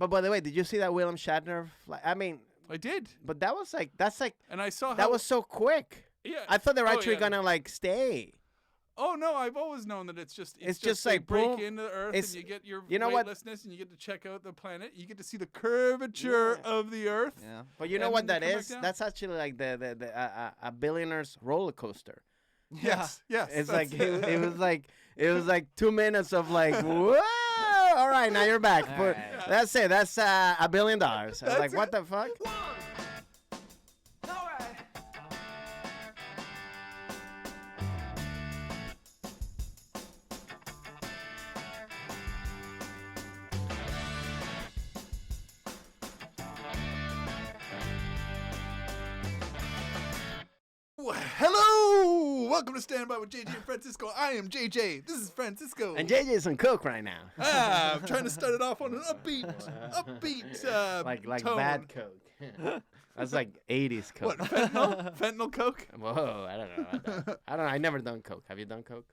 But by the way, did you see that William Shatner? I mean, I did. but that was like that's like And I saw that was so quick. Yeah. I thought they were actually gonna like stay. Oh no, I've always known that it's just like they break boom. into the Earth and you get your you know weightlessness and you get to check out the planet. You get to see the curvature of the Earth. Yeah. But you know what that is? That's actually like a billionaire's roller coaster. Yes. Yes. It's like it was like 2 minutes of like whoa. All right, now you're back. Right. That's it. That's $1 billion. I was like, what the fuck? Hello! Welcome to Stand By with JJ and Francisco. I am JJ. This is Francisco. And JJ's on coke right now. I'm trying to start it off on an upbeat like tone. bad coke. That's like 80s coke. What, fentanyl? Fentanyl coke? Whoa, I don't know. I don't know. I never done coke. Have you done coke?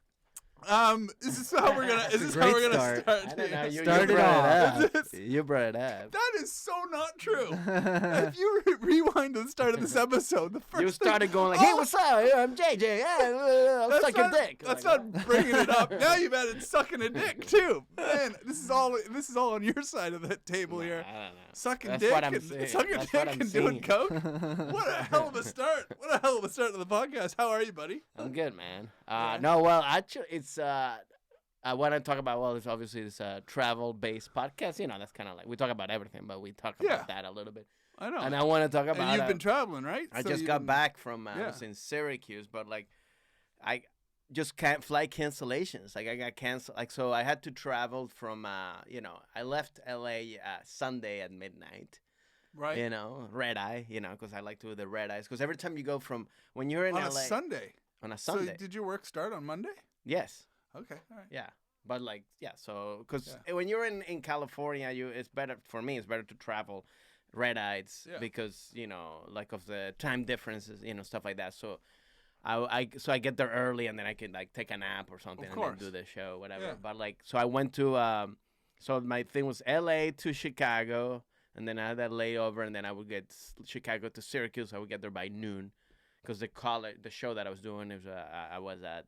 Is this how we're gonna start? I don't know. You Start it off. You brought it up. That is so not true. If you rewind to the start of this episode, the first you started going like, "Hey, what's up? I'm JJ. Yeah, I'll suck your dick." That's not bringing it up. Now you've added sucking a dick too. Man, this is all on your side of the table here. I don't know. Sucking dick and doing coke. What a hell of a start! What a hell of a start to the podcast. How are you, buddy? I'm good, man. No, well, actually, it's I want to talk about. Well, it's obviously this travel-based podcast. You know, that's kind of like we talk about everything, but we talk about that a little bit. I know. And I want to talk about. And you've been traveling, right? I just got back from I was in Syracuse, but like, I just can't flight cancellations. Like I got canceled. Like so, I had to travel from. I left LA Sunday at midnight. Right. You know, red eye. You know, because I like to do the red eyes. Because every time you go from when you're in on LA a Sunday. On a Sunday. So did your work start on Monday? Yes. Okay. All right. Yeah. But like, so because when you're in California, it's better for me. It's better to travel red eyes because like of the time differences, stuff like that. So I get there early and then I can like take a nap or something and then do the show, whatever. Yeah. But like, so I went to so my thing was L.A. to Chicago, and then I had that layover, and then I would get Chicago to Syracuse. I would get there by noon because the show that I was doing I was at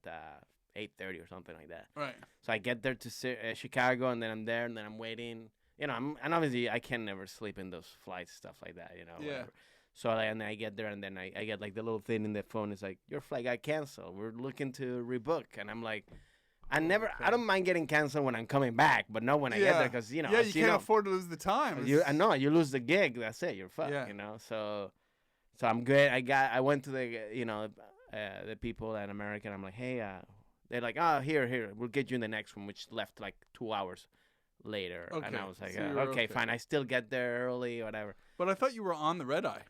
8:30 or something like that. Right. So I get there to Chicago, and then I'm there, and then I'm waiting. And obviously I can never sleep in those flights, stuff like that, Yeah. Whatever. So and then I get there, and then I get like the little thing in the phone. It's like, your flight got canceled. We're looking to rebook. And I'm like, I don't mind getting canceled when I'm coming back, but not when I get there because, Yeah, you can't afford to lose the time. You lose the gig. That's it. You're fucked, So I'm good. I went to the people at American. I'm like, hey, they're like, oh, here, we'll get you in the next one, which left like 2 hours later. Okay. And I was like, okay, fine. I still get there early, whatever. But I thought you were on the red eye.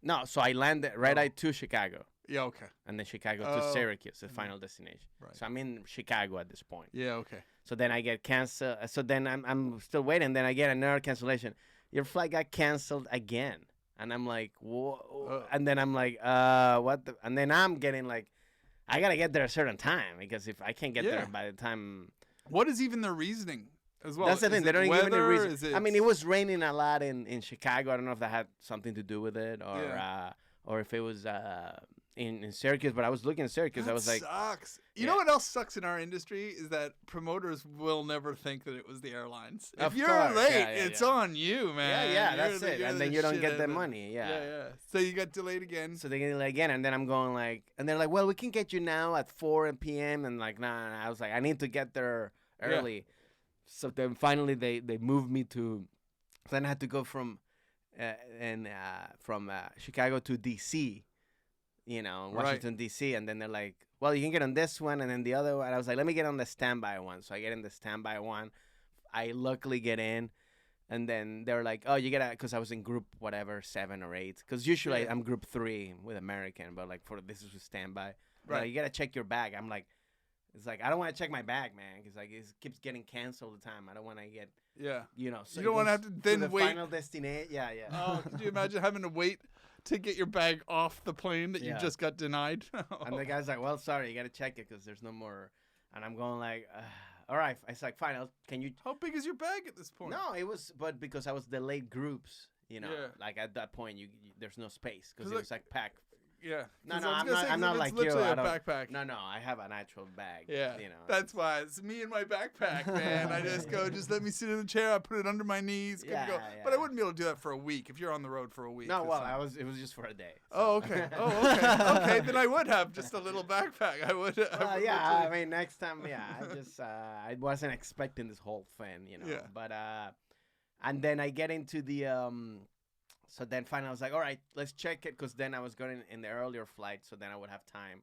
No, so I landed red eye to Chicago. Yeah, okay. And then Chicago to Syracuse, the final destination. Right. So I'm in Chicago at this point. Yeah, okay. So then I get canceled. So then I'm still waiting. Then I get another cancellation. Your flight got canceled again. And I'm like, whoa. And then I'm like, what? And then I'm getting like, I got to get there a certain time because if I can't get there by the time. What is even the reasoning as well? That's the thing. They don't give any reason. I mean, it was raining a lot in Chicago. I don't know if that had something to do with it or if it was in Syracuse. But I was looking at Syracuse. I was like, sucks. You know what else sucks in our industry is that promoters will never think that it was the airlines. If you're late, it's on you, man. Yeah, that's it. And then you don't get the money. Yeah. So you got delayed again. So they get delayed again, and then I'm going like, and they're like, well, we can get you now at 4 p.m. And like, nah. I was like, I need to get there early. Yeah. So then finally they moved me to. Then I had to go from Chicago to D.C. Washington, D.C. And then they're like, well, you can get on this one and then the other one. I was like, let me get on the standby one. So I get in the standby one. I luckily get in. And then they're like, oh, you got to, because I was in group, 7 or 8. Because usually I'm group 3 with American. But like this is with standby. Right. Like, you got to check your bag. I'm like, it's like, I don't want to check my bag, man. Because like, it keeps getting canceled all the time. I don't want to get, So you don't want to have to then wait. Final destination. Yeah. Oh, could you imagine having to wait to get your bag off the plane that you just got denied? And the guy's like, well, sorry, you got to check it because there's no more. And I'm going like, all right. It's like, fine. Can you? How big is your bag at this point? No, it was, but because I was delayed groups, like at that point, there's no space because it was like packed. Yeah. No, I'm not like you. I don't, backpack. No, I have an actual bag. Yeah. That's why it's me and my backpack, man. I just go, just let me sit in the chair. I put it under my knees. Go. But I wouldn't be able to do that for a week if you're on the road for a week. No, well, it was just for a day. So. Oh, okay. Okay. Then I would have just a little backpack. I would. I mean, next time, I wasn't expecting this whole thing, Yeah. But and then I get into the So then finally I was like, all right, let's check it. Because then I was going in the earlier flight. So then I would have time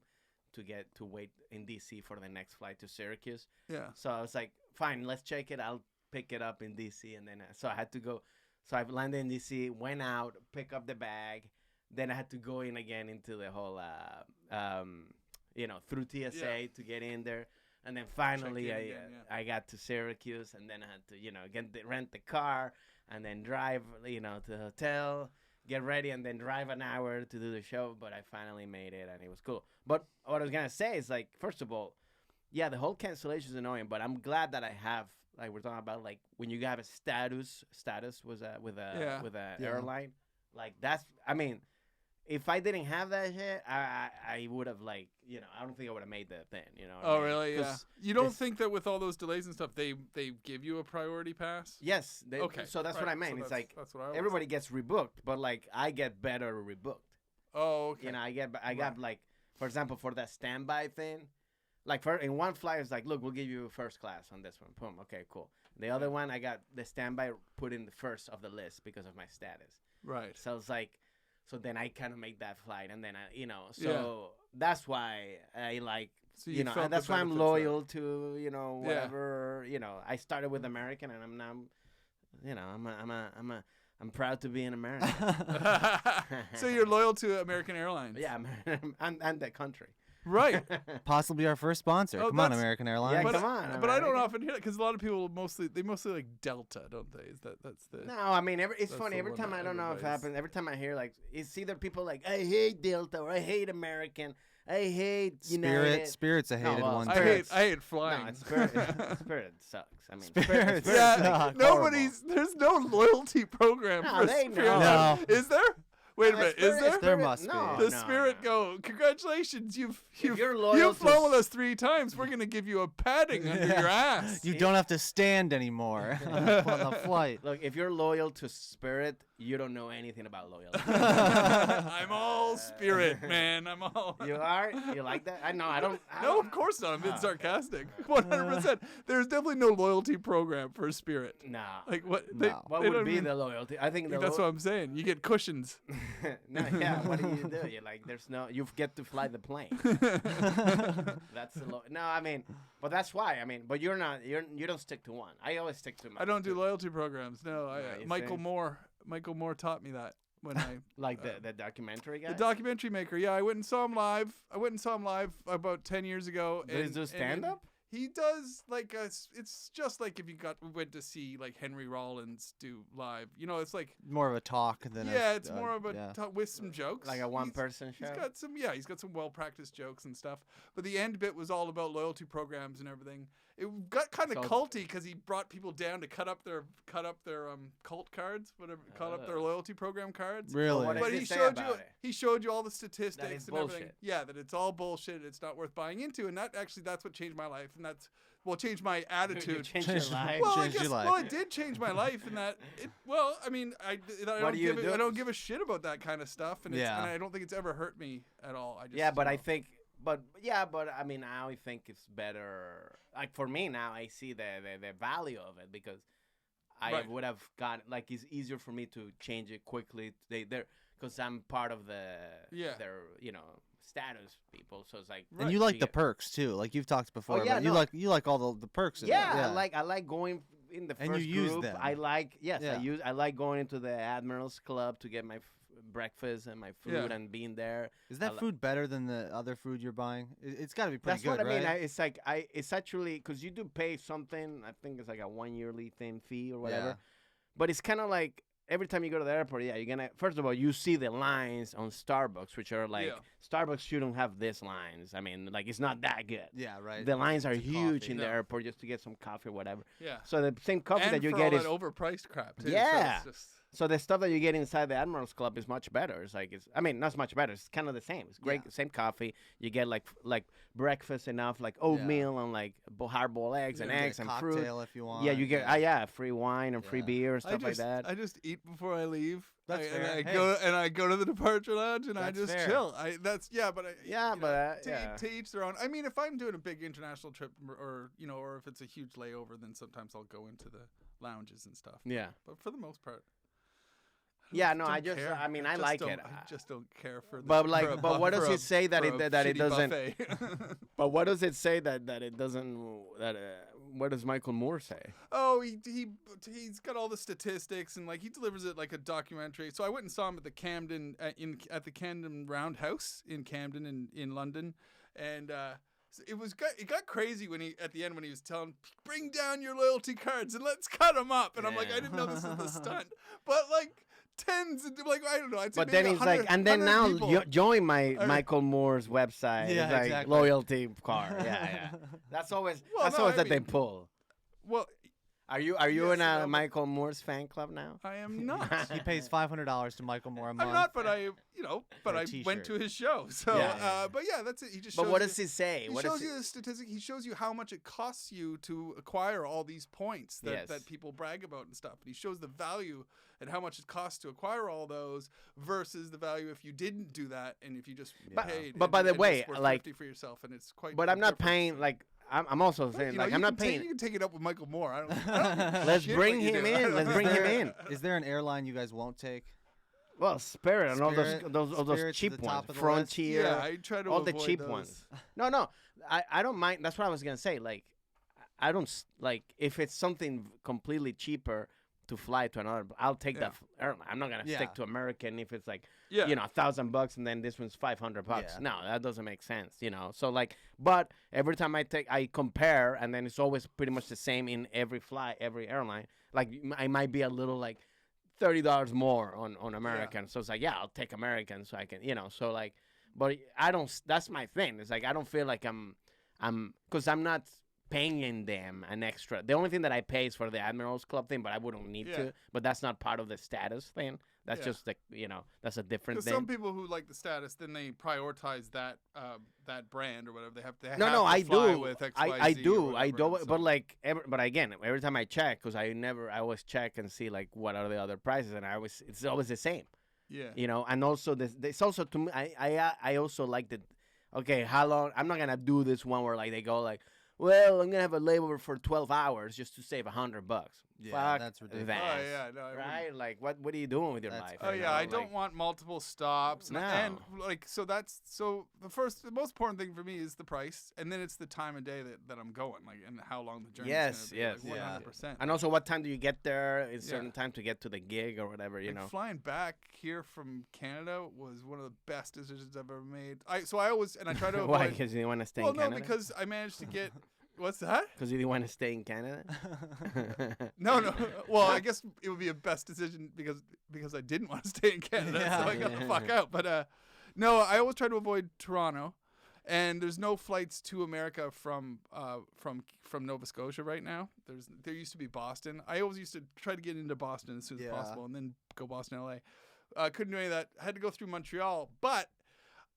to wait in D.C. for the next flight to Syracuse. Yeah. So I was like, fine, let's check it. I'll pick it up in D.C. And then so I had to go. So I landed in D.C., went out, pick up the bag. Then I had to go in again into the whole, through TSA to get in there. And then finally I got to Syracuse. And then I had to, rent the car. And then drive, to the hotel, get ready, and then drive an hour to do the show. But I finally made it, and it was cool. But what I was going to say is, like, first of all, the whole cancellation is annoying. But I'm glad that I have, like, we're talking about, like, when you have a status was with a airline. Like, that's, I mean, if I didn't have that shit, I would have, like, I don't think I would have made the thing, Oh, really? Yeah. You don't think that with all those delays and stuff, they give you a priority pass? Yes. Okay. So that's what I mean. So it's like everybody gets rebooked, but, like, I get better rebooked. Oh, okay. I got, like, for example, for that standby thing, like, in one flight, it's like, look, we'll give you first class on this one. Boom. Okay, cool. The other one, I got the standby put in the first of the list because of my status. Right. So it's like, so then I kind of make that flight, and then that's why I like, so and that's why I'm loyal to, whatever, I started with American, and I'm now, I'm proud to be an American. So you're loyal to American Airlines. Yeah, and the country. Right. Possibly our first sponsor. Come on, American Airlines. Yeah, come on. But I don't often hear that because a lot of people mostly like Delta, don't they? That's the. No, I mean it's funny. Every time I don't know if it happens. Every time I hear like it's either people like I hate Delta or I hate American. I hate United. Spirit's a hated one. I hate flying. No, Spirit sucks. I mean, Spirit sucks. There's no loyalty program for Spirit. No. Is there? Wait a minute, is there? There must be. The Spirit go, congratulations, you've flown with us 3 times. We're going to give you a padding under your ass. You don't have to stand anymore on the flight. Look, if you're loyal to Spirit, you don't know anything about loyalty. I'm all Spirit, man. I'm all. You are? You like that? I don't. No, of course not. I'm being sarcastic. 100%. There's definitely no loyalty program for Spirit. Nah. Like what? No. What would be the loyalty? I think that's what I'm saying. You get cushions. No, yeah. What do? You're like, there's no. You get to fly the plane. That's the no. I mean, but that's why. I mean, but you're not. You don't stick to one. I always stick to. I don't do loyalty programs. No. Michael Moore taught me that when I like the documentary guy. The documentary maker. Yeah, I went and saw him live. About 10 years ago. Does he do stand up? He does like it's just like if you went to see like Henry Rollins do live. It's like more of a talk than it's more of a talk with some jokes. Like a one-person show. He's got some well-practiced jokes and stuff. But the end bit was all about loyalty programs and everything. It got kind of culty because he brought people down to cut up their cult cards, cut up their loyalty program cards. Really? But he showed you all the statistics and everything. Yeah, that it's all bullshit. It's not worth buying into, and that's what changed my life, and that's changed my attitude. Changed your life. Well, I guess it did change my life in that. I mean, I don't give a shit about that kind of stuff, and I don't think it's ever hurt me at all. I think. But I mean, now I think it's better. Like for me now, I see the value of it because I would have got like it's easier for me to change it quickly. Because I'm part of their status people. So it's like and you like the perks too. Like you've talked before. You like all the perks. Yeah, I like going in the first and you group. Use them. I like I like going into the Admirals Club to get my breakfast and my food and being there. Is that food better than the other food you're buying? It's got to be pretty good, right? That's what I mean. It's like it's actually because you do pay something. I think it's like a 1 yearly fee or whatever. Yeah. But it's kind of like every time you go to the airport, you're gonna first of all you see the lines on Starbucks, which are like Starbucks shouldn't have these lines. I mean, like it's not that good. Yeah, right. The lines are huge in the airport just to get some coffee or whatever. Yeah. So the same coffee that you get is overpriced crap too. Yeah. So, so the stuff that you get inside the Admirals Club is much better. It's like I mean, not much better. It's kind of the same. It's great, same coffee. You get like breakfast enough, like oatmeal and like hard-boiled eggs and eggs and fruit. Cocktail if you want. Yeah, you get free wine and free beer and stuff like that. I just eat before I leave. That's fair. And I go to the departure lounge and I just chill. To each their own. I mean, if I'm doing a big international trip or if it's a huge layover, then sometimes I'll go into the lounges and stuff. Yeah. But for the most part. Yeah, no, I like it. I just don't care for. But what does it say that it doesn't? But what does it say that it doesn't? What does Michael Moore say? Oh, he's got all the statistics and like he delivers it like a documentary. So I went and saw him at the Camden at the Camden Roundhouse in Camden in London, and. So it got crazy when he at the end when he was telling bring down your loyalty cards and let's cut them up, and I'm like I didn't know this was the stunt, but like. Tens and like I don't know. I'd say but then he's like, and then now join Michael Moore's website. Yeah, it's like exactly. Loyalty card. Yeah. That's always they pull. Well, are you in a Michael Moore's fan club now? I am not. He pays $500 to Michael Moore a month. I'm not, but I went to his show. So, but yeah, that's it. He just. But what does he say? He shows you the statistic. He shows you how much it costs you to acquire all these points that people brag about and stuff. And he shows the value and how much it costs to acquire all those versus the value if you didn't do that and if you just paid. But by the way, like for yourself, and it's quite. But I'm not paying like. I'm also saying like I'm not paying. You can take it up with Michael Moore. I don't Let's bring him in. Let's bring him in. Is there an airline you guys won't take? Well, Spirit and all those cheap ones, Frontier. Yeah, I try to all the avoid cheap those. ones. No, I don't mind. That's what I was gonna say. Like, I don't like if it's something completely cheaper to fly to another. I'll take that airline. I'm not gonna stick to American if it's like $1,000 and then this one's $500. Yeah. No, that doesn't make sense. So like, but every time I compare, and then it's always pretty much the same in every every airline. Like I might be a little like $30 more on American. So it's like, I'll take American so I can, so like, but I don't, that's my thing. It's like, I don't feel like cause I'm not paying them an extra. The only thing that I pay is for the Admirals Club thing, but I wouldn't need to, but that's not part of the status thing. That's just the, that's a different thing. Some people who like the status, then they prioritize that brand or whatever. They have to. No, I do. With XYZ I do. so. But like, but again, every time I check, because I always check and see like what are the other prices, and it's always the same. Yeah. And also this also to me, I also like that. Okay, how long? I'm not gonna do this one where like they go like, well, I'm gonna have a layover for 12 hours just to save $100. Yeah, Fuck that's ridiculous. that. Oh yeah, no, right? Like, what are you doing with your life? Oh yeah, I don't want multiple stops. No. And like, so the most important thing for me is the price, and then it's the time of day that I'm going, like, and how long the journey is going to be. Like, 100%. And also, what time do you get there? Is certain time to get to the gig or whatever, you know. Flying back here from Canada was one of the best decisions I've ever made. I try to avoid. Why? Because you want to stay in Canada? No, because I managed to get. What's that? Because you didn't want to stay in Canada? No. Well, I guess it would be a best decision because I didn't want to stay in Canada, so I got the fuck out. But no, I always try to avoid Toronto, and there's no flights to America from Nova Scotia right now. There used to be Boston. I always used to try to get into Boston as soon as possible, and then go Boston, LA. Couldn't do any of that. I had to go through Montreal, but.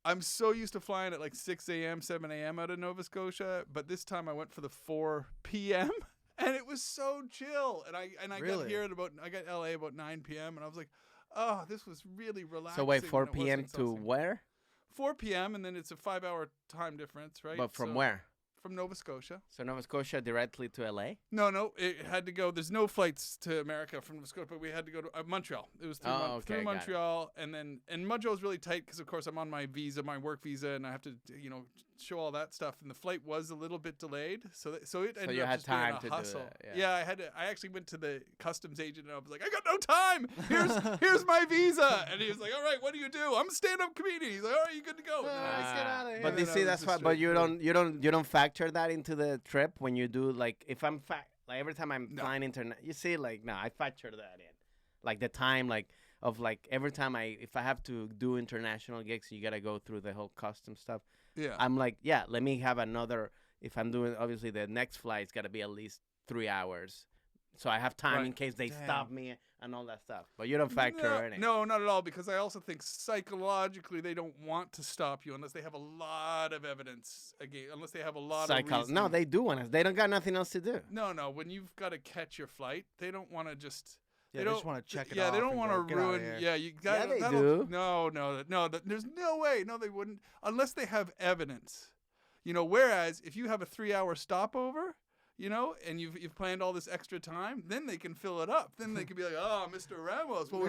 I'm so used to flying at like 6 a.m., 7 a.m. out of Nova Scotia, but this time I went for the 4 p.m. and it was so chill. And I really? I got LA about 9 p.m. and I was like, oh, this was really relaxing. So wait, 4 p.m. to where? 4 p.m. and then it's a 5-hour time difference, right? But from where? From Nova Scotia. So Nova Scotia directly to LA? No, it had to go. There's no flights to America from Nova Scotia, but we had to go to Montreal. It was through Montreal, and Montreal was really tight because, of course, I'm on my work visa, and I have to, show all that stuff. And the flight was a little bit delayed, so it ended up just being a hustle. Do that, yeah. I actually went to the customs agent, and I was like, I got no time. Here's my visa, and he was like, all right, what do you do? I'm a stand-up comedian. He's like, all right, you good to go. Get out of here. But you see, that's why. But you don't factor that into the trip when you do like if I'm like every time I'm flying internet. You see, like no, I factor that in. like the time, like of like every time if I have to do international gigs, you gotta go through the whole custom stuff. Yeah. I'm like, yeah, let me have another. If I'm doing, obviously the next flight's gotta be at least 3 hours, so I have time in case they stop me and all that stuff. But you don't factor in it. No, not at all. Because I also think psychologically they don't want to stop you unless they have a lot of evidence. Again, unless they have a lot of reason. No, they do want us. They don't got nothing else to do. No. When you've got to catch your flight, they don't want to just. Yeah, they just want to check it off. Yeah, they don't want to ruin. Yeah, you got. Yeah, they do. No. There's no way. No, they wouldn't unless they have evidence. Whereas if you have a 3-hour stopover, and you've planned all this extra time, then they can fill it up. Then they can be like, "Oh, Mr. Ramos, well,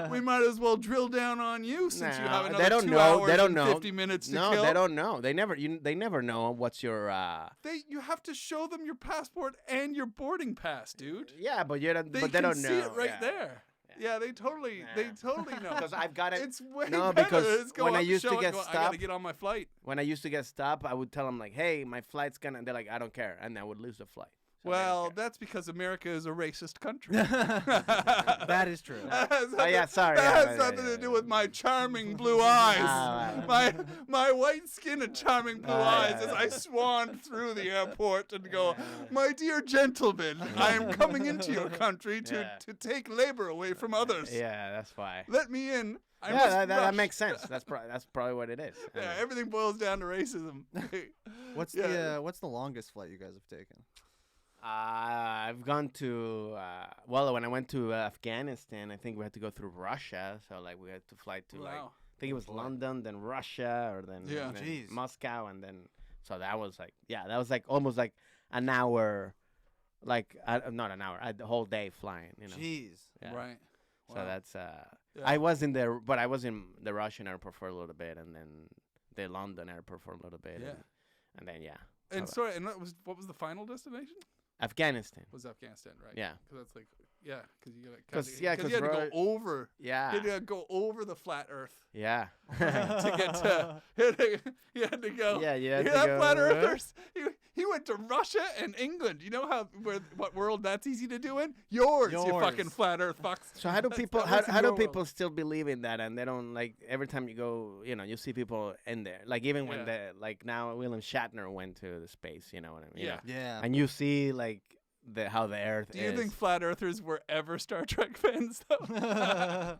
we might as well drill down on you since you have another 2 hours and 50 minutes to kill." No, they don't know. They never know what's your. You have to show them your passport and your boarding pass, dude. Yeah, but you don't. They but they don't can know. see it right there. Yeah, they totally know. Because I've got it. It's way no, better. because when I used to get I stopped, gotta get on my flight. When I used to get stopped, I would tell them like, "Hey, my flight's gonna." They're like, "I don't care," and I would lose the flight. So well, that's because America is a racist country. That is true. That has something to do with my charming blue eyes. My white skin and charming blue eyes as I swan through the airport and go, "My dear gentlemen, I am coming into your country to take labor away from others. Yeah, that's why. Let me in." That makes sense. That's probably what it is. Yeah, everything boils down to racism. What's the longest flight you guys have taken? I've gone to when I went to Afghanistan, I think we had to go through Russia. So like we had to fly to I think it was London, then Russia, or then Moscow, and then that was like almost like an hour, like not an hour, the whole day flying. Jeez. Yeah. Right. So that's I was in there, but I was in the Russian airport for a little bit, and then the London airport for a little bit, and then And sorry, and what was the final destination? Afghanistan. Was Afghanistan, right? Yeah. Because that's like, because you gotta, because you had to go over. Yeah. You had to go over the flat Earth. Yeah. To get to, you had to go. Yeah, you had to that go. flat Earthers. He went to Russia and England. You know what world that's easy to do in? Yours. You fucking flat Earth fucks. So how do people how do people still believe in that, and they don't, like, every time you go, you see people in there, like even when now William Shatner went to the space, you know what I mean? Yeah. And you see like how the Earth is. Do you think flat Earthers were ever Star Trek fans though?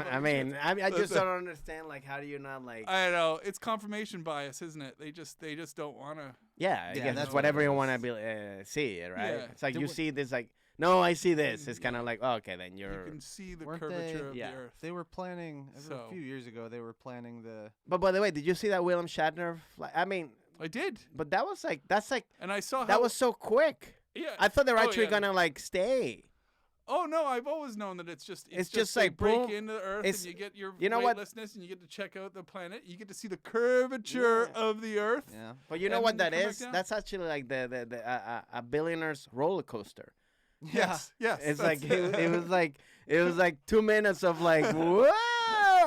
I mean, I just don't understand. Like, how do you not like? I know it's confirmation bias, isn't it? They just don't want to. Yeah, I guess that's whatever you want to see, right? Yeah. It's like you see this, like, no, I see this. It's kind of like, oh, okay, then you can see the curvature of the Earth. They were planning a few years ago. They were planning the. But by the way, did you see that William Shatner? I mean, I did. But that was like and I saw that was so quick. Yeah, I thought they were actually gonna like stay. Oh no, I've always known that it's just like break into the Earth and you get your weightlessness and you get to check out the planet. You get to see the curvature of the Earth. Yeah, but you know what that is? That's actually like a billionaire's roller coaster. Yes. It's like it was like 2 minutes of like, whoa!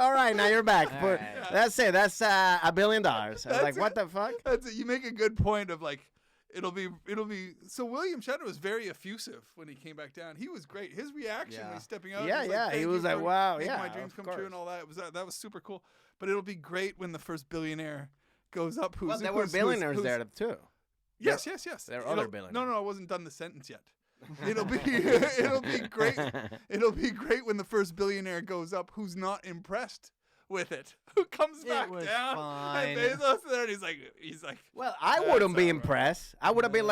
All right, now you're back. But that's it. That's $1 billion. I was like, what the fuck? That's it. You make a good point of like. It'll be. So William Shatner was very effusive when he came back down. He was great. His reaction when he's stepping out. He was like, wow, my dreams come true and all that. That was super cool. But it'll be great when the first billionaire goes up. There were billionaires there too. Yes. There are other billionaires. No, I wasn't done the sentence yet. It'll be great. It'll be great when the first billionaire goes up who's not impressed with it, who comes back down, fine. and Bezos there, and he's like. Well, I wouldn't be impressed. I would have been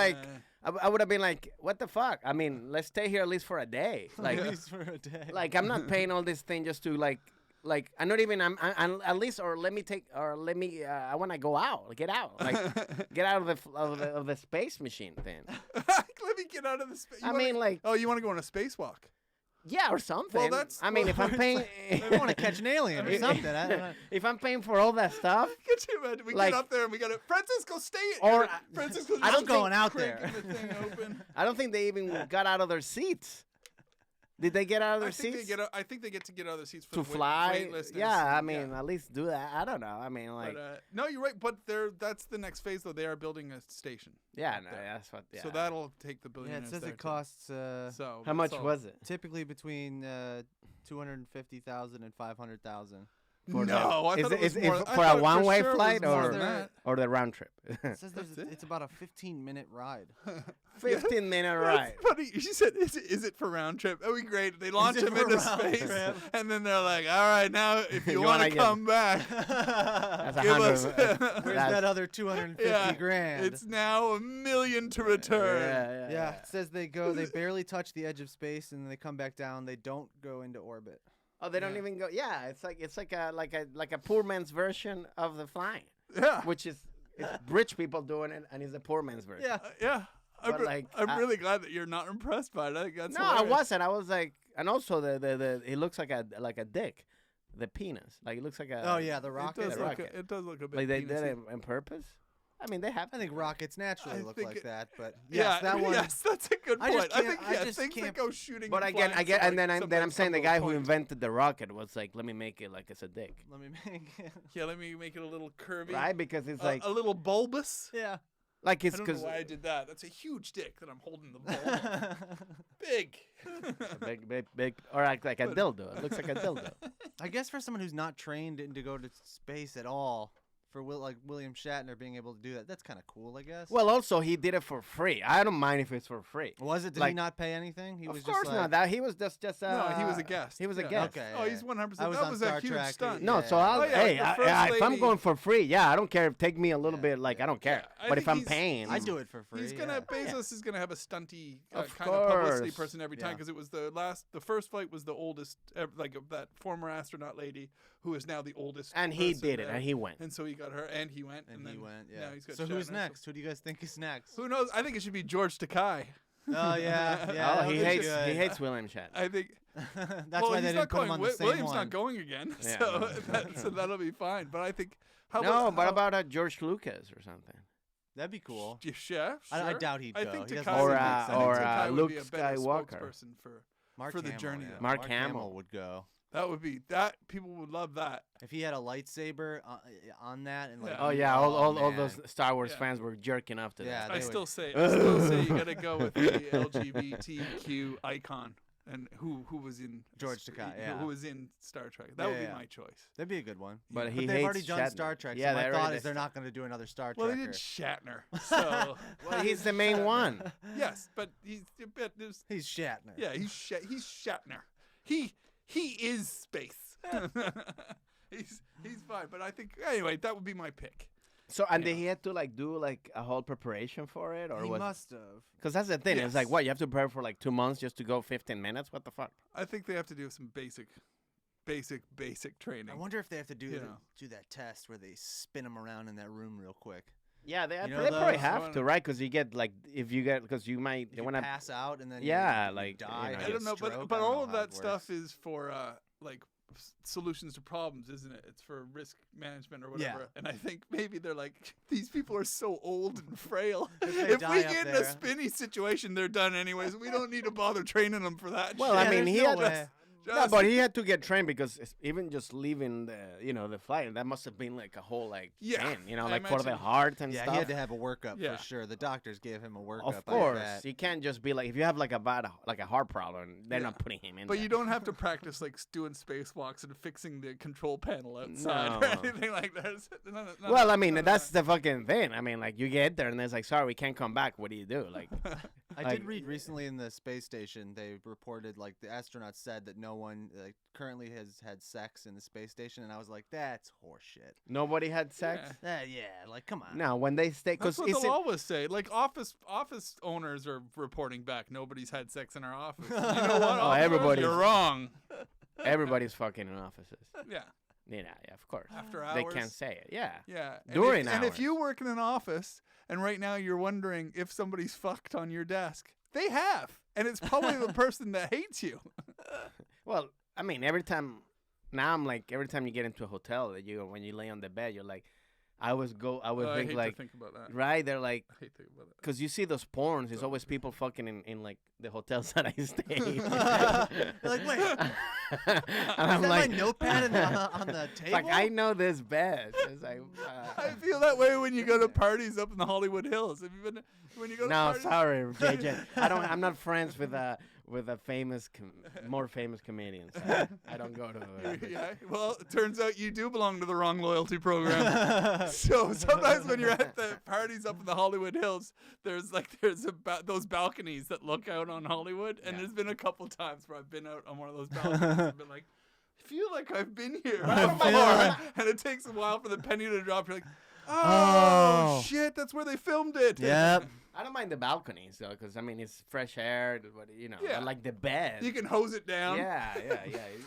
like, what the fuck? I mean, let's stay here at least for a day. Like, at least for a day. Like, I'm not paying all this thing just to like I'm not even. I'm at least, or let me. I want to go out, get out, like get out of the space machine thing. Let me get out of the space. I mean, like, oh, you want to go on a spacewalk? Yeah, or something. Well, that's. I mean, if I'm paying, I want to catch an alien or something. If I'm paying for all that stuff, could you imagine? We get up there and we got it. Francisco, stay. Or Francisco, I don't going out there. The thing open. I don't think they even got out of their seats. Did they get out of their seats? I think they get to get out of their seats for to fly. weightlessness. Yeah, I mean, at least do that. I don't know. I mean, like. But, no, you're right. But that's the next phase, though. They are building a station. Yeah, no, that's what. Yeah. So that'll take the billionaires. Yeah, it says it costs. So how much was it? Typically between 250,000 and 500,000. No, I thought it was more. For a one-way flight or the round trip? It says it's about a 15-minute ride. 15-minute ride. That's funny. She said, "Is it for round trip?" That would be great. They launch him into space, and then they're like, "All right, now if you want to come back, give us." Where's that other 250 grand? It's now $1 million to return. Yeah. It says they barely touch the edge of space, and then they come back down. They don't go into orbit. Oh, they don't even go. Yeah, it's like a poor man's version of the flying. Yeah, which is rich people doing it, and it's a poor man's version. Yeah. I'm really glad that you're not impressed by it. I think that's no, hilarious. I wasn't. I was like, and also the he looks like a dick, the penis. Like it looks like a. Oh yeah, the rocket. It does look a bit. Like they did it on purpose. I mean, they have. I think rockets naturally look like that, but yes, that's a good point. I think things that go shooting. But again, and then I'm saying the guy who invented the rocket was like, let me make it like it's a dick. Let me make it. Yeah, let me make it a little curvy. Right, because it's like a little bulbous. Yeah. Like it's I don't know why I did that. That's a huge dick that I'm holding the ball. Big. big, or like a dildo. It looks like a dildo. I guess for someone who's not trained to go to space at all. For William Shatner being able to do that, that's kind of cool, I guess. Well, also he did it for free. I don't mind if it's for free. Was it? Did he not pay anything? He was of course just not. That he was just. No, he was a guest. He was a guest. Okay. Oh, he's 100%. That was a huge stunt. No, so if I'm going for free, I don't care. Take me a little bit. Like I don't care. But if I'm paying, I do it for free. Bezos is gonna have a stunty kind of publicity person every time because it was the first flight was the oldest, like that former astronaut lady who is now the oldest. And he did it, and he went. And so he got her, and he went. And he went, yeah. Now he's got so who's Shatner, next? Who do you guys think is next? Who knows? I think it should be George Takei. Oh yeah. Oh, he hates William Shatner. I think that's why they didn't put him on the same William's one. not going again, so that'll be fine. But I think what about George Lucas or something? That'd be cool. Yeah, sure. I doubt he'd go. I think Takei would Luke be a better Skywalker spokesperson for Mark the Hamill, journey. Yeah. Mark Hamill would go. That would be people would love that. If he had a lightsaber on that and like all those Star Wars fans were jerking off to that. I still say you got to go with the LGBTQ icon and who was in George Takei, who was in Star Trek. That would be my choice. That'd be a good one. But they've already done Star Trek. So my thought is they're not going to do another Star Trek. Well, they did Shatner. So he's the main one. Yes, but he's Shatner. Yeah, he's Shatner. He is space. he's fine, but I think anyway that would be my pick. So did he have to do a whole preparation for it, or he must have? Because that's the thing. Yes. It's like what you have to prepare for 2 months just to go 15 minutes. What the fuck? I think they have to do some basic training. I wonder if they have to do that test where they spin him around in that room real quick. Yeah, they probably have to, right? Because you get because you might pass out and then you die. I don't know, but all of that stuff is for solutions to problems, isn't it? It's for risk management or whatever. Yeah. And I think maybe they're like, these people are so old and frail. If we get in a spinny situation, they're done anyways. We don't need to bother training them for that. Well, I mean, he had. No, but he had to get trained because even just leaving the flight, that must have been a whole thing, for the heart and stuff. Yeah, he had to have a workup for sure. The doctors gave him a workup. Of course, you can't just be if you have a heart problem, they're not putting him in. But you don't have to practice doing spacewalks and fixing the control panel outside or anything like that. Well, I mean, that's the fucking thing. I mean, you get there and it's sorry, we can't come back. What do you do? I did read recently in the space station, they reported the astronauts said that no one currently has had sex in the space station, and I was like, that's horseshit. Nobody had sex? Come on. No, when they stay, that's what they'll always say. Office owners are reporting back. Nobody's had sex in our office. You know what? You're wrong. Everybody's fucking in offices. Yeah. Yeah, of course. After hours. They can't say it. Yeah. Yeah. During hours. And if you work in an office and right now you're wondering if somebody's fucked on your desk, they have. And it's probably the person that hates you. Well, I mean, every time you get into a hotel, when you lay on the bed, you're like, I would think hate like, to think about that. right? They're like, I hate to think about that. because you see those porns, it's always people fucking in like the hotels that I stay. Like, wait, and is I'm that like, my notepad on the table? like I know this bed. It's like, I feel that way when you go to parties up in the Hollywood Hills. Have you been when you go to no, parties? sorry, JJ. I'm not friends with a more famous comedians. I don't go to. Yeah. Well, it turns out you do belong to the wrong loyalty program. So sometimes when you're at the parties up in the Hollywood Hills, there's those balconies that look out on Hollywood, and there's been a couple times where I've been out on one of those balconies and been like, I feel like I've been here before, and it takes a while for the penny to drop. You're like, oh shit, that's where they filmed it. Yep. I don't mind the balconies though, because I mean it's fresh air, but Yeah. I like the bed. You can hose it down. Yeah.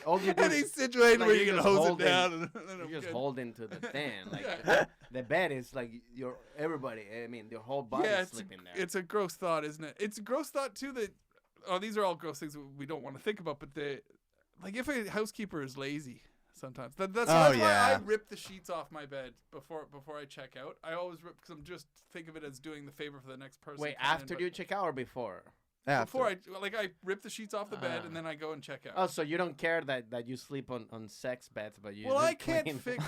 All you do Any is situation like where you you can just hose it hold it. down. And I'm you just good. hold into the thing. Like Yeah. the bed is like your everybody. I mean, your whole body is sleeping there. It's a gross thought, isn't it? It's a gross thought too that these are all gross things we don't want to think about, but if a housekeeper is lazy sometimes. That's why I rip the sheets off my bed before I check out. I always rip because I'm just think of it as doing the favor for the next person. Wait, after you check out or before? Before I rip the sheets off the bed and then I go and check out. Oh, so you don't care that you sleep on sex beds, but you. Well, I clean. can't fix.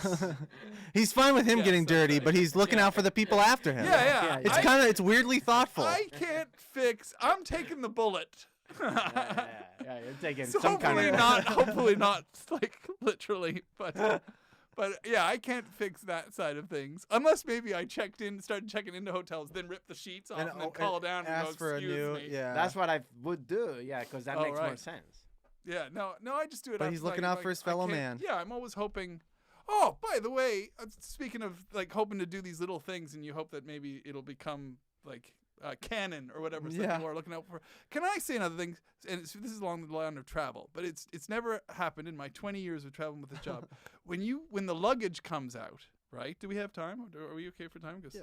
He's fine with him getting dirty, right. but he's looking out for the people after him. Yeah. It's weirdly thoughtful. I can't fix. I'm taking the bullet. Yeah, you're taking So some kind of. hopefully not like literally, but yeah, I can't fix that side of things unless maybe I started checking into hotels, then rip the sheets off and then call down and go, ask for a excuse new. me. Yeah, That's what I would do. Yeah, because that makes more sense. Yeah, no, I just do it. But he's looking out for his fellow man. Yeah, I'm always hoping. Oh, by the way, speaking of like hoping to do these little things, and you hope that maybe it'll become like canon or whatever stuff people are looking out for. Can I say another thing? And this is along the line of travel, but it's never happened in my 20 years of traveling with this job. when the luggage comes out, right? Do we have time? Are we okay for time? Yeah.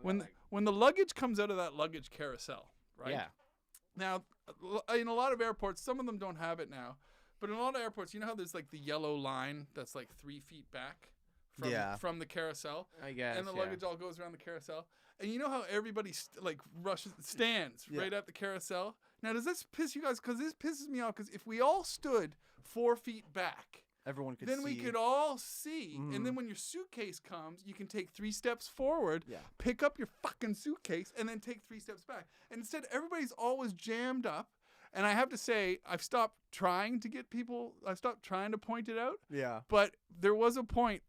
When the luggage comes out of that luggage carousel, right? Yeah. Now, in a lot of airports, some of them don't have it now, but in a lot of airports, you know how there's like the yellow line that's like 3 feet back from the carousel? I guess. And the luggage all goes around the carousel. And you know how everybody stands right at the carousel? Now, does this piss you guys? Because this pisses me off. Because if we all stood 4 feet back, everyone could then see. we could all see. And then when your suitcase comes, you can take 3 steps forward, pick up your fucking suitcase, and then take 3 steps back. And instead, everybody's always jammed up. And I have to say, I've stopped trying to point it out. Yeah. But there was a point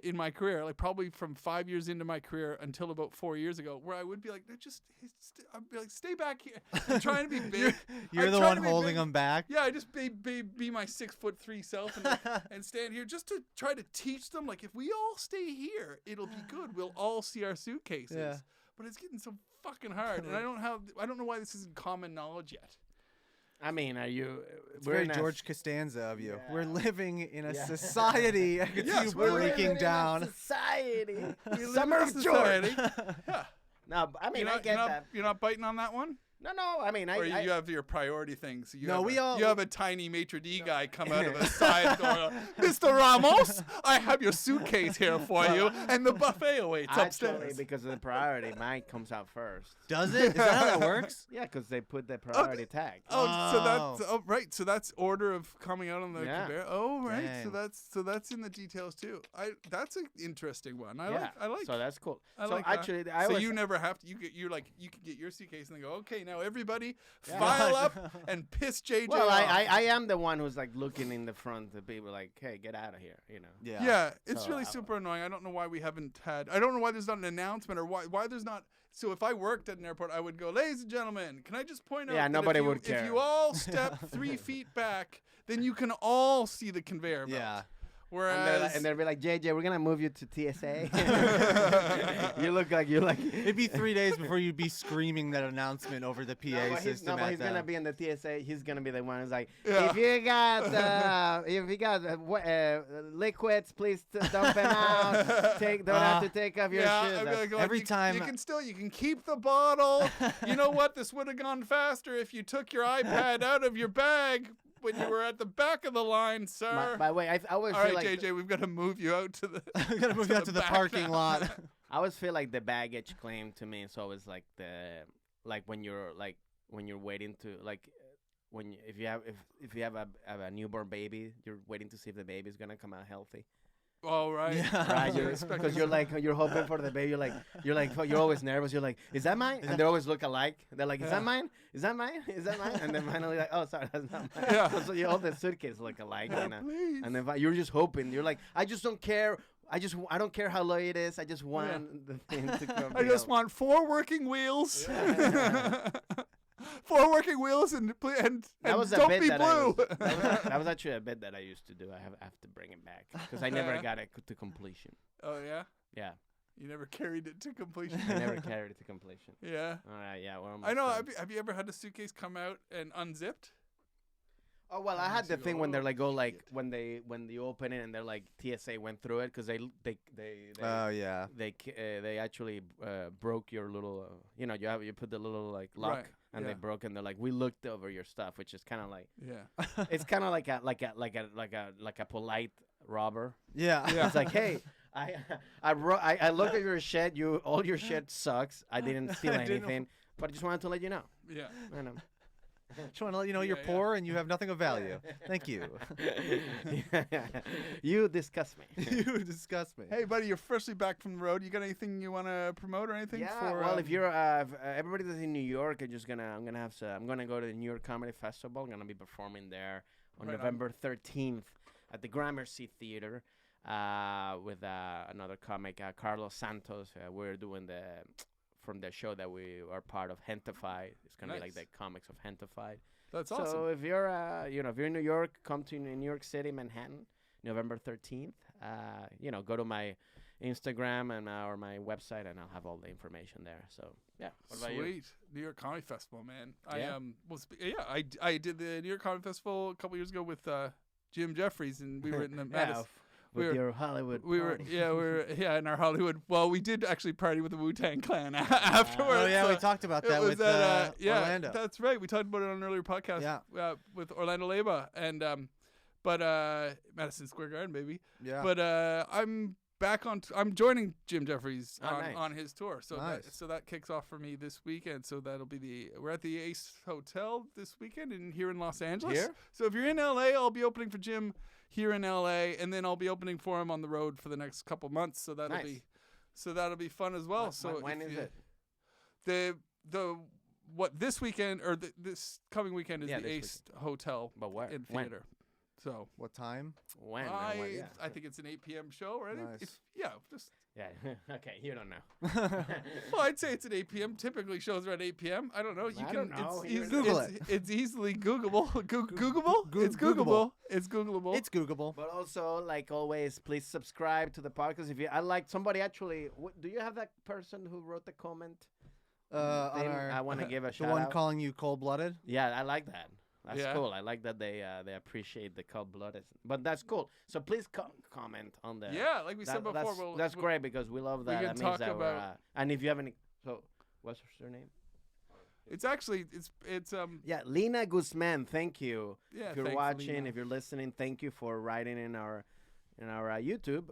in my career, like probably from 5 years into my career until about 4 years ago, where I would be like, I'd be like, stay back here. I'm trying to be big. You're the one holding them back. Yeah, I just be my 6'3" self and stand here just to try to teach them. Like, if we all stay here, it'll be good. We'll all see our suitcases. Yeah. But it's getting so fucking hard, and I don't know why this isn't common knowledge yet. I mean, it's very George Costanza of you. Yeah. We're living in a society. I could see you breaking down. Society. Summer of George. Yeah. No, I mean, I get that. You're not biting on that one? No. I mean, or you have your priority things. You you have a tiny maitre d' guy come out of a side door. Mr. Ramos, I have your suitcase here for you, and the buffet awaits upstairs. Actually, because of the priority, mine comes out first. Does it? Is that how that works? Yeah, because they put the priority tag. Right. So that's order of coming out on the conveyor. Oh, right. Dang. So that's in the details too. That's an interesting one. I like. So that's cool. Actually, you never have to. You can get your suitcase and then go. Okay, now everybody file up and piss JJ Well, off. I am the one who's like looking in the front to people like, hey, get out of here, you know. Yeah, it's really super annoying. I don't know why we haven't had. I don't know why there's not an announcement or why there's not. So if I worked at an airport, I would go, ladies and gentlemen, can I just point out that nobody would care. If you all step 3 feet back, then you can all see the conveyor belt. Yeah. Whereas, and they'll be like, JJ, we're gonna move you to TSA. you look like It'd be 3 days before you'd be screaming that announcement over the PA system. But he's gonna be in the TSA. He's gonna be the one who's like, if you got liquids, please dump them out. Don't have to take off your shoes. Every time you can keep the bottle. You know what? This would have gone faster if you took your iPad out of your bag. when you were at the back of the line, sir. By the way, I always All feel right, like JJ, we've got to move you out to the. We gotta move you out to the back parking now. lot. I always feel like the baggage claim to me is always like when you're waiting to if you have a newborn baby, you're waiting to see if the baby's gonna come out healthy. Oh right, Yeah. Right, because you're hoping for the baby. You're always nervous. You're like, is that mine? And they always look alike. They're like, is that mine? Is that mine? Is that mine? And then finally, like, oh, sorry, that's not mine. Yeah. So all the suitcases look alike. Yeah, please. And then you're just hoping. You're like, I just don't care. I don't care how low it is. I just want the thing to come. I just want 4 working wheels. 4 working wheels and that was don't a bit be that blue. that was actually a bit that I used to do. I have to bring it back because I never got it to completion. Oh yeah. Yeah. You never carried it to completion. I never carried it to completion. Yeah. All right. Yeah. Well, I know. Have you ever had a suitcase come out and unzipped? Oh well, I had the thing when they're like, when you open it and they're like TSA went through it because they Oh yeah. they actually broke your little you put the little like lock Right, and yeah. they broke and they're like, we looked over your stuff, which is kind of like Yeah. it's kind of like a polite robber. Yeah. It's like, hey, I looked at your shit. All your shit sucks. I didn't steal anything, but I just wanted to let you know. Yeah. I know. Just want to let you know you're Yeah. poor and you have nothing of value. Thank you. You disgust me. You disgust me. Hey, buddy, you're freshly back from the road. You got anything you want to promote or anything? Yeah. For, Well, if you're everybody that's in New York, I'm gonna go to the New York Comedy Festival. I'm gonna be performing there on November 13th at the Gramercy Theater with another comic, Carlos Santos. We're doing from the show that we are part of, Hentified. It's gonna be like the comics of Hentified. That's awesome. So if you're if you're in New York, come to New York City, Manhattan, November 13th. Go to my Instagram or my website, and I'll have all the information there. So yeah. What about you? Sweet. New York Comedy Festival, man. Yeah. I did the New York Comedy Festival a couple years ago with Jim Jeffries, and we were in the Madison. With your Hollywood party. we were in our Hollywood. Well, we did actually party with the Wu-Tang Clan afterwards. Oh yeah, we talked about that with Orlando. That's right. We talked about it on an earlier podcast. Yeah. With Orlando Leyba and but Madison Square Garden, baby. Yeah. But I'm back on. I'm joining Jim Jeffries nice. on his tour. So Nice. that kicks off for me this weekend. So that'll be we're at the Ace Hotel this weekend here in Los Angeles. Here? So if you're in LA, I'll be opening for Jim here in LA, and then I'll be opening for him on the road for the next couple months. So that'll be fun as well. When is it? This weekend or this coming weekend is the Ace Hotel But where? in When? theater. So What time? When? I think it's an 8 p.m. show, right? Nice. Yeah. Okay, you don't know. Well, I'd say it's at 8 p.m. Typically, shows are at 8 p.m. I don't know. I don't know. Google it. It's easily Googleable. Googleable? It's Googleable. Googleable. It's Googleable. It's Googleable. But also, like always, please subscribe to the podcast. Somebody actually, do you have that person who wrote the comment? I want to give a the shout one out. calling you cold-blooded. Yeah, I like that. That's Yeah. cool. I like that they appreciate the cold-blooded. But that's cool. So please comment on the. Yeah, like we said before. That's great because we love that. can That means talk that about- and if you have any, so what's her name? It's actually it's Yeah, Lena Guzman. Thank you. Yeah, if you're thanks, watching, Lena. if you're listening, thank you for writing in our YouTube.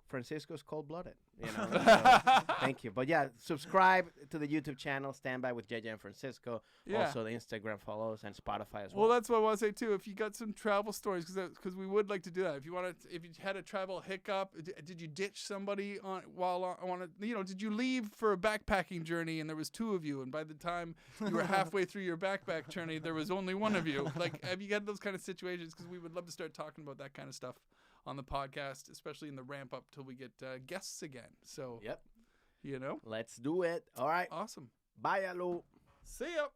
Francisco's cold-blooded. So thank you. But yeah, subscribe to the YouTube channel. Stand by with JJ and Francisco. Yeah. Also, the Instagram follows and Spotify as well. Well, that's what I want to say too. If you got some travel stories, because we would like to do that. If you had a travel hiccup, did you ditch somebody did you leave for a backpacking journey and there was 2 of you, and by the time you were halfway through your backpack journey, there was only 1 of you? Like, have you got those kind of situations? Because we would love to start talking about that kind of stuff on the podcast, especially in the ramp up till we get guests again. So, Yep. you know, Let's do it. All right. awesome. Bye, hello. See ya.